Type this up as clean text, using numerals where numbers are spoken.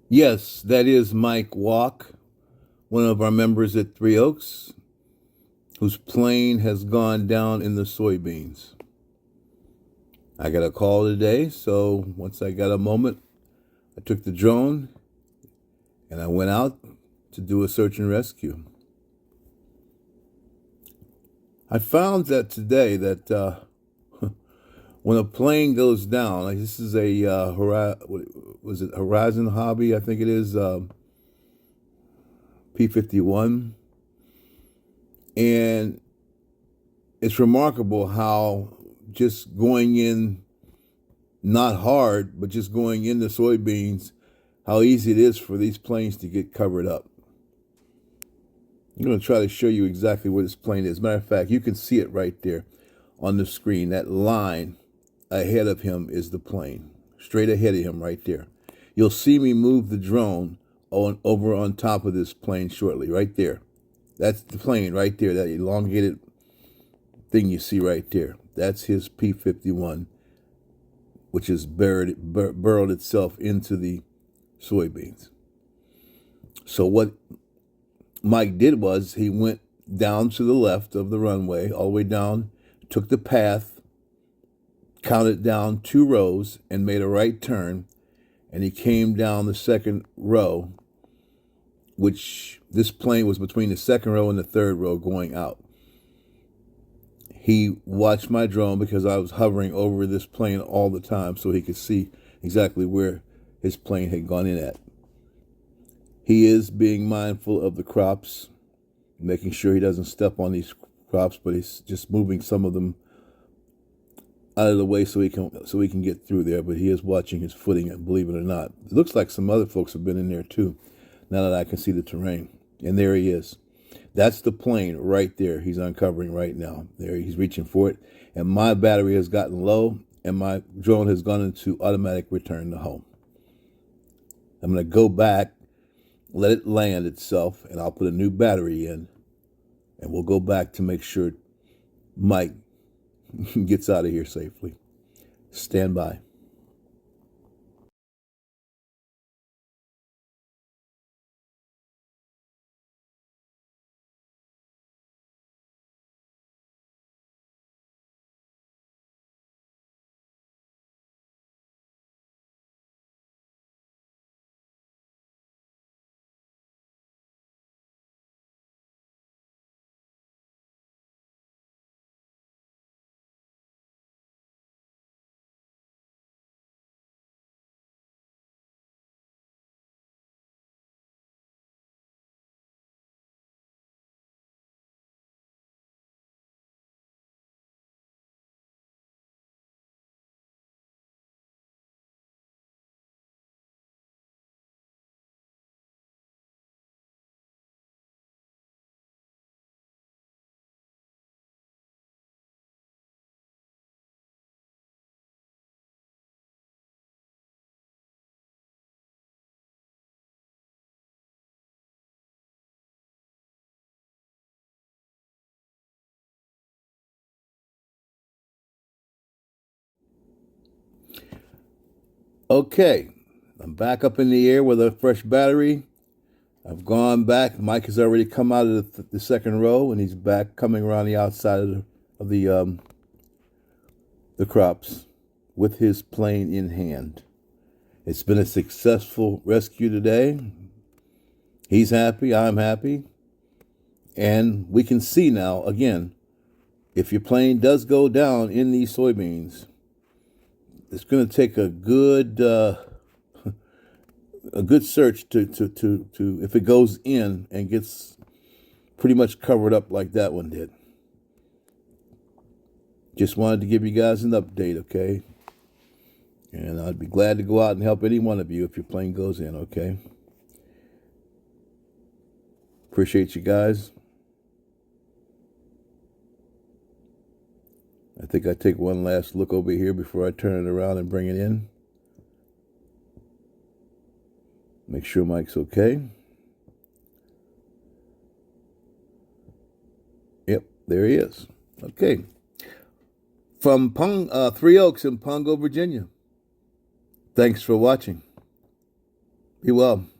Yes, that is Mike Walk, one of our members at Three Oaks, whose plane has gone down in the soybeans. I got a call today, so once I got a moment, I took the drone and I went out to do a search and rescue. I found that today that when a plane goes down, like this is a was it Horizon Hobby? I think it is P-51, and it's remarkable how just going in, not hard, but just going into soybeans, how easy it is for these planes to get covered up. I'm going to try to show you exactly where this plane is. Matter of fact, you can see it right there on the screen. That line ahead of him is the plane, straight ahead of him right there. You'll see me move the drone over on top of this plane shortly, right there. That's the plane right there, that elongated thing you see right there. That's his P-51, which has burrowed itself into the soybeans. So what Mike did was he went down to the left of the runway, all the way down, took the path, counted down 2 rows, and made a right turn, and he came down the second row, which this plane was between the second row and the third row going out. He watched my drone because I was hovering over this plane all the time so he could see exactly where his plane had gone in at. He is being mindful of the crops, making sure he doesn't step on these crops, but he's just moving some of them out of the way so he can get through there. But he is watching his footing, believe it or not. It looks like some other folks have been in there too, now that I can see the terrain. And there he is. That's the plane right there he's uncovering right now. There, he's reaching for it. And my battery has gotten low, and my drone has gone into automatic return to home. I'm going to go back, let it land itself, and I'll put a new battery in, and we'll go back to make sure Mike gets out of here safely. Stand by. Okay, I'm back up in the air with a fresh battery. I've gone back. Mike has already come out of the second row, and he's back coming around the outside of the crops with his plane in hand. It's been a successful rescue today. He's happy. I'm happy. And we can see now, again, if your plane does go down in these soybeans, it's going to take a good search to if it goes in and gets pretty much covered up like that one did. Just wanted to give you guys an update, okay? And I'd be glad to go out and help any one of you if your plane goes in, okay? Appreciate you guys. I think I take one last look over here before I turn it around and bring it in. Make sure Mike's okay. Yep, there he is. Okay. From Three Oaks in Pongo, Virginia. Thanks for watching. Be well.